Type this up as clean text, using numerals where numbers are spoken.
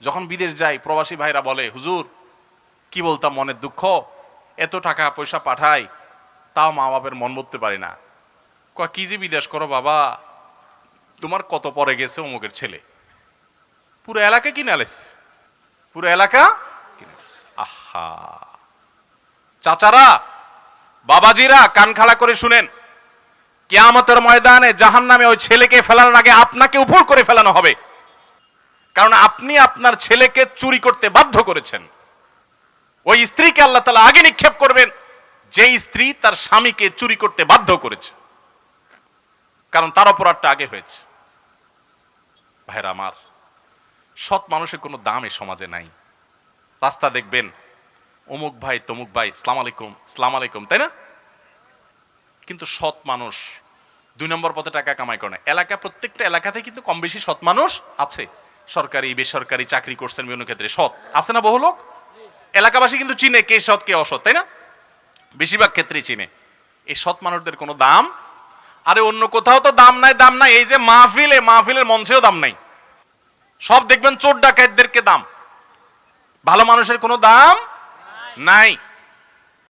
যখন বিদেশ যাই প্রবাসী ভাইরা বলে, হুজুর কি বলতাম, মনের দুঃখ, এত টাকা পয়সা পাঠাই তাও মা বাবার মন বলতে পারি না। কি যে বিদেশ করো বাবা, তোমার কত পরে গেছে অমুকের ছেলে, পুরো এলাকা কিনে আলেস, পুরো এলাকা কিনে আলেস। আহা, চাচারা, বাবাজিরা, কান খাড়া করে শুনেন, কিয়ামতের ময়দানে জাহান্নামে ওই ছেলেকে ফেলানোর আগে আপনাকে উপর করে ফেলানো হবে। কারণ আপনি আপনার ছেলেকে চুরি করতে বাধ্য করেছেন। ওই স্ত্রীকে আল্লাহ তাআলা আগে নিক্ষেপ করবেন যে স্ত্রী তার স্বামীকে চুরি করতে বাধ্য করেছে, কারণ তার অপরাধটা আগে হয়েছে। ভাইরা আমার, সৎ মানুষের কোনো দাম এই সমাজে নাই। রাস্তা দেখবেন অমুক ভাই তমুক ভাই সালাম আলাইকুম সালাম আলাইকুম, তাই না? কিন্তু সৎ মানুষ 2 নম্বর পথে টাকা কামাই করে না। এলাকা, প্রত্যেকটা এলাকাতে কিন্তু কম বেশি সৎ মানুষ আছে। সরকারি বেসরকারি চাকরি করছেন বিভিন্ন ক্ষেত্রে সৎ আছে না? বহু লোক, এলাকাবাসী কিন্তু চিনে কে সৎ কে অসৎ, তাই না? বেশিরভাগ ক্ষেত্রেই চিনে। এই সৎ মানুষদের কোনো দাম, আরে অন্য কোথাও তো দাম নাই, দাম নাই, এই যে মাহফিলের মঞ্চেও দাম নাই। সব দেখবেন চোর ডাকাতদেরকে দাম, ভালো মানুষের কোনো দাম নাই।